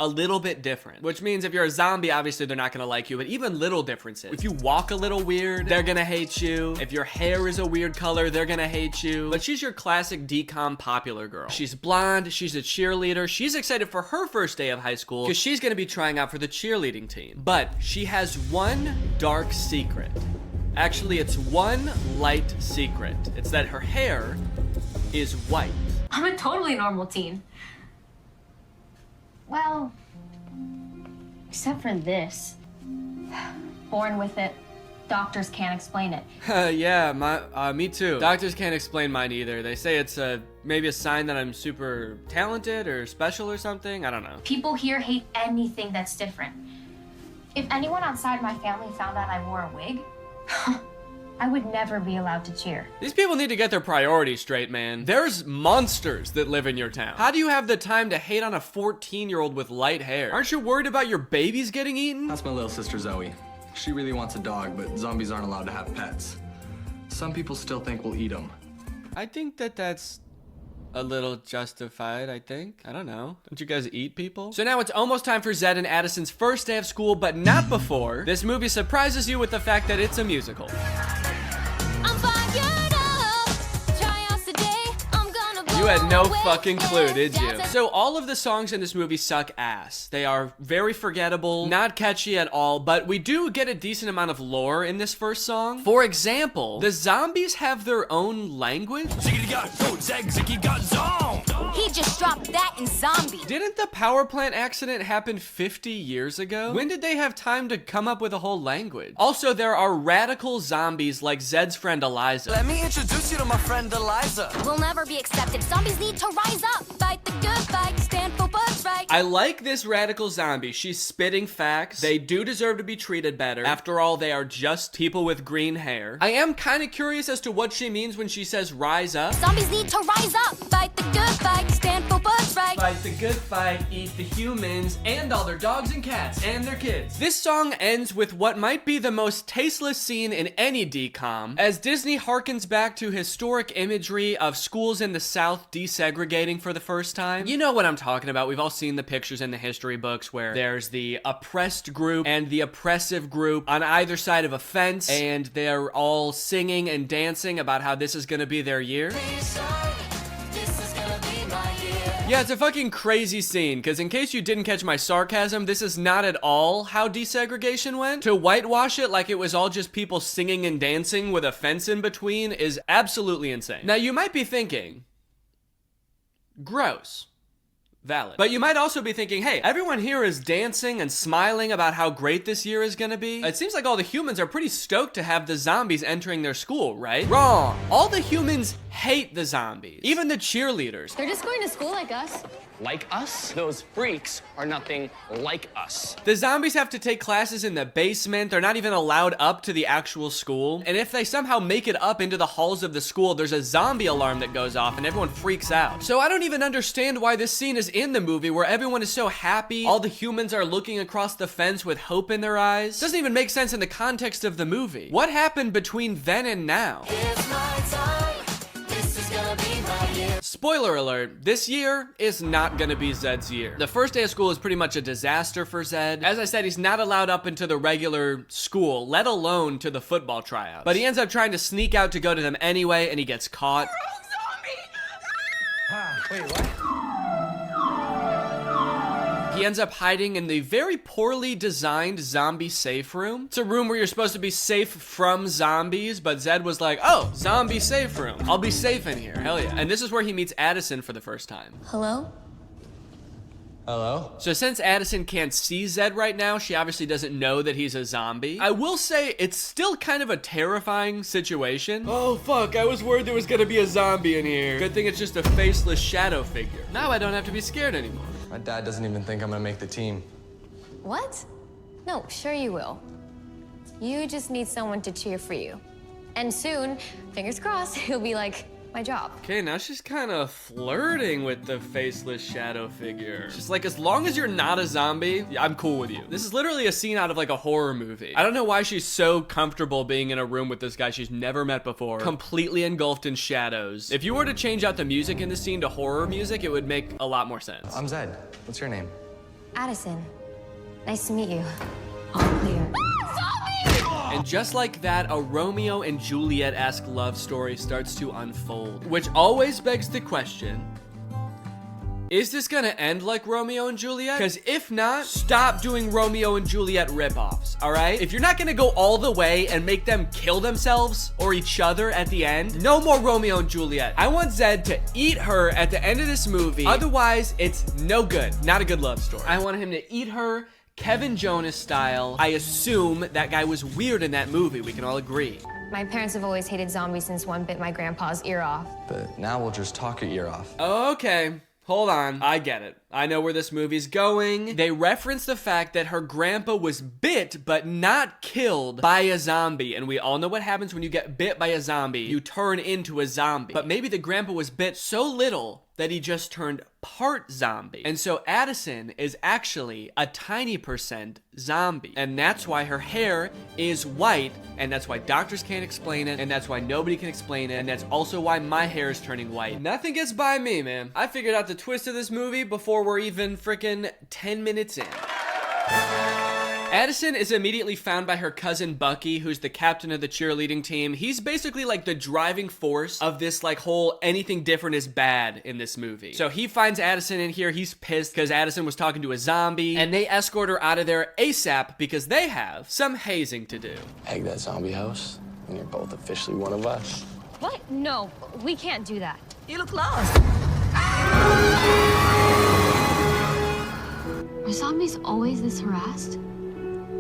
a little bit different, which means if you're a zombie, obviously they're not gonna like you, but even little differences. If you walk a little weird, they're gonna hate you. If your hair is a weird color, they're gonna hate you. But she's your classic DCOM popular girl. She's blonde, she's a cheerleader, she's excited for her first day of high school because she's gonna be trying out for the cheerleading team. But she has one dark secret. Actually, it's one light secret. It's that her hair is white. I'm a totally normal teen. Well, except for this. Born with it. Doctors can't explain it. Yeah, me too. Doctors can't explain mine either. They say it's maybe a sign that I'm super talented or special or something. I don't know. People here hate anything that's different. If anyone outside my family found out I wore a wig, I would never be allowed to cheer. These people need to get their priorities straight, man. There's monsters that live in your town. How do you have the time to hate on a 14-year-old with light hair? Aren't you worried about your babies getting eaten? That's my little sister Zoe. She really wants a dog, but zombies aren't allowed to have pets. Some people still think we'll eat them. I think that's a little justified, I think. I don't know. Don't you guys eat people? So now it's almost time for Zed and Addison's first day of school, but not before. This movie surprises you with the fact that it's a musical. You had no fucking clue, did you? So all of the songs in this movie suck ass. They are very forgettable, not catchy at all, but we do get a decent amount of lore in this first song. For example, the zombies have their own language. He just dropped that in Zombie. Didn't the power plant accident happen 50 years ago? When did they have time to come up with a whole language? Also, there are radical zombies like Zed's friend Eliza. Let me introduce you to my friend Eliza. We'll never be accepted. Zombies need to rise up. Fight the good fight. Stand for what's right. I like this radical zombie. She's spitting facts. They do deserve to be treated better. After all, they are just people with green hair. I am kind of curious as to what she means when she says rise up. Zombies need to rise up. Fight the good fight. Stand for what's right. Fight the good fight, eat the humans, and all their dogs and cats, and their kids. This song ends with what might be the most tasteless scene in any DCOM, as Disney harkens back to historic imagery of schools in the South desegregating for the first time. You know what I'm talking about. We've all seen the pictures in the history books where there's the oppressed group and the oppressive group on either side of a fence, and they're all singing and dancing about how this is gonna be their year. Yeah, it's a fucking crazy scene, because in case you didn't catch my sarcasm, this is not at all how desegregation went. To whitewash it like it was all just people singing and dancing with a fence in between is absolutely insane. Now, you might be thinking, gross. Valid. But you might also be thinking, hey, everyone here is dancing and smiling about how great this year is gonna be. It seems like all the humans are pretty stoked to have the zombies entering their school, right? Wrong. All the humans hate the zombies. Even the cheerleaders. They're just going to school like us. Like us? Those freaks are nothing like us. The zombies have to take classes in the basement. They're not even allowed up to the actual school. And if they somehow make it up into the halls of the school, there's a zombie alarm that goes off and everyone freaks out. So I don't even understand why this scene is in the movie where everyone is so happy. All the humans are looking across the fence with hope in their eyes. Doesn't even make sense in the context of the movie. What happened between then and now? Spoiler alert, this year is not gonna be Zed's year. The first day of school is pretty much a disaster for Zed. As I said, he's not allowed up into the regular school, let alone to the football tryouts. But he ends up trying to sneak out to go to them anyway, and he gets caught. Wait, what? He ends up hiding in the very poorly designed zombie safe room. It's a room where you're supposed to be safe from zombies, but Zed was like, oh, zombie safe room. I'll be safe in here, hell yeah. And this is where he meets Addison for the first time. Hello? Hello? So since Addison can't see Zed right now, she obviously doesn't know that he's a zombie. I will say it's still kind of a terrifying situation. Oh fuck, I was worried there was gonna be a zombie in here. Good thing it's just a faceless shadow figure. Now I don't have to be scared anymore. My dad doesn't even think I'm gonna make the team. What? No, sure you will. You just need someone to cheer for you. And soon, fingers crossed, he'll be like, my job. Okay, now she's kind of flirting with the faceless shadow figure. She's like, as long as you're not a zombie, I'm cool with you. This is literally a scene out of like a horror movie. I don't know why she's so comfortable being in a room with this guy she's never met before, completely engulfed in shadows. If you were to change out the music in this scene to horror music, it would make a lot more sense. I'm Zed. What's your name? Addison, nice to meet you. All clear. And just like that, a Romeo and Juliet-esque love story starts to unfold, which always begs the question, is this gonna end like Romeo and Juliet? Because if not, stop doing Romeo and Juliet ripoffs, all right? If you're not gonna go all the way and make them kill themselves or each other at the end, no more Romeo and Juliet. I want Zed to eat her at the end of this movie. Otherwise, it's no good. Not a good love story. I want him to eat her Kevin Jonas style. I assume that guy was weird in that movie. We can all agree. My parents have always hated zombies since one bit my grandpa's ear off. But now we'll just talk your ear off. Okay. Hold on, I get it. I know where this movie's going. They reference the fact that her grandpa was bit but not killed by a zombie. And we all know what happens when you get bit by a zombie. You turn into a zombie. But maybe the grandpa was bit so little that he just turned part zombie. And so Addison is actually a tiny percent zombie. And that's why her hair is white, and that's why doctors can't explain it, and that's why nobody can explain it, and that's also why my hair is turning white. Nothing gets by me, man. I figured out the twist of this movie before we're even freaking 10 minutes in. Addison is immediately found by her cousin Bucky, who's the captain of the cheerleading team. He's basically like the driving force of this like whole anything different is bad in this movie. So he finds Addison in here. He's pissed because Addison was talking to a zombie, and they escort her out of there ASAP because they have some hazing to do. Egg that zombie house, and you're both officially one of us. What? No, we can't do that. You look lost. Are zombies always this harassed?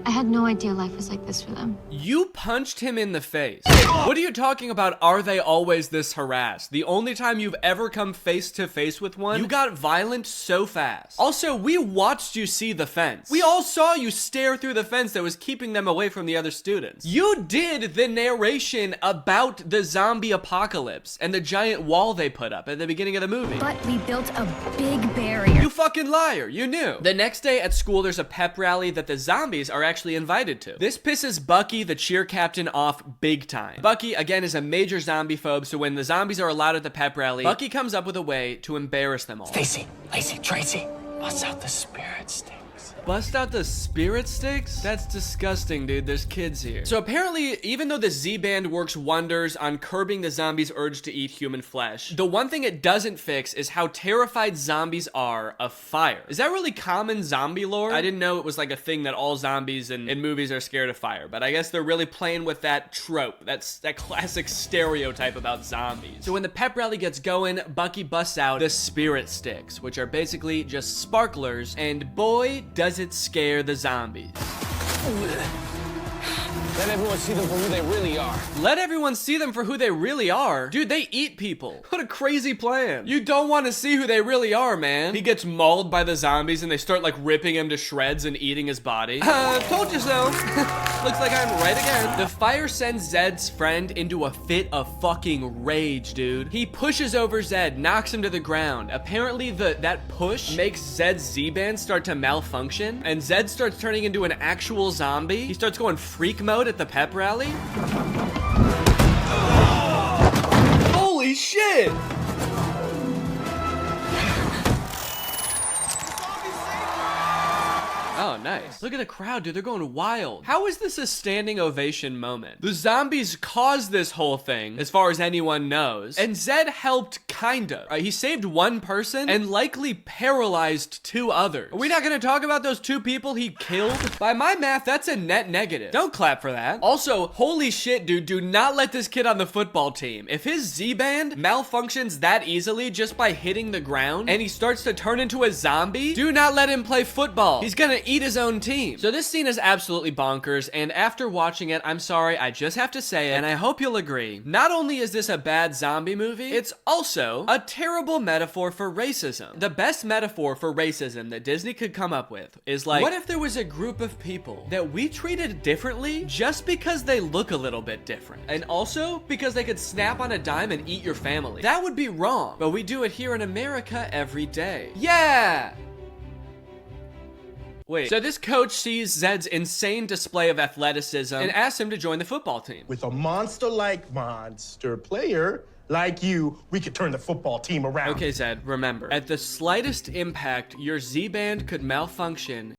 I had no idea life was like this for them. You punched him in the face. What are you talking about? Are they always this harassed? The only time you've ever come face to face with one, you got violent so fast. Also, we watched you see the fence. We all saw you stare through the fence that was keeping them away from the other students. You did the narration about the zombie apocalypse and the giant wall they put up at the beginning of the movie. But we built a big barrier. You fucking liar, you knew. The next day at school, there's a pep rally that the zombies are actually invited to. This pisses Bucky, the cheer captain, off big time. Bucky, again, is a major zombie phobe, so when the zombies are allowed at the pep rally, Bucky comes up with a way to embarrass them all. Stacy, Lacey, Tracy, bust out the spirit sticks. Bust out the spirit sticks? That's disgusting, dude. There's kids here. So apparently, even though the Z-Band works wonders on curbing the zombies' urge to eat human flesh, the one thing it doesn't fix is how terrified zombies are of fire. Is that really common zombie lore? I didn't know it was like a thing that all zombies in movies are scared of fire, but I guess they're really playing with that trope. That's that classic stereotype about zombies. So when the pep rally gets going, Bucky busts out the spirit sticks, which are basically just sparklers, and boy, does it scare the zombies. Let everyone see them for who they really are. Let everyone see them for who they really are? Dude, they eat people. What a crazy plan. You don't want to see who they really are, man. He gets mauled by the zombies and they start like ripping him to shreds and eating his body. Told you so. Looks like I'm right again. The fire sends Zed's friend into a fit of fucking rage, dude. He pushes over Zed, knocks him to the ground. Apparently that push makes Zed's Z-Band start to malfunction, and Zed starts turning into an actual zombie. He starts going freak mode at the pep rally. Holy shit! Oh, nice. Look at the crowd, dude. They're going wild. How is this a standing ovation moment? The zombies caused this whole thing, as far as anyone knows. And Zed helped, kinda. He saved one person and likely paralyzed two others. Are we not gonna talk about those two people he killed? By my math, that's a net negative. Don't clap for that. Also, holy shit, dude. Do not let this kid on the football team. If his Z-Band malfunctions that easily just by hitting the ground and he starts to turn into a zombie, do not let him play football. He's gonna eat his own team. So this scene is absolutely bonkers, and after watching it, I'm sorry, I just have to say it, and I hope you'll agree. Not only is this a bad zombie movie, it's also a terrible metaphor for racism. The best metaphor for racism that Disney could come up with is like, what if there was a group of people that we treated differently just because they look a little bit different, and also because they could snap on a dime and eat your family? That would be wrong, but we do it here in America every day. Yeah! Wait, so this coach sees Zed's insane display of athleticism and asks him to join the football team. With a monster-like monster player, like you, we could turn the football team around. Okay, Zed, remember, at the slightest impact, your Z-band could malfunction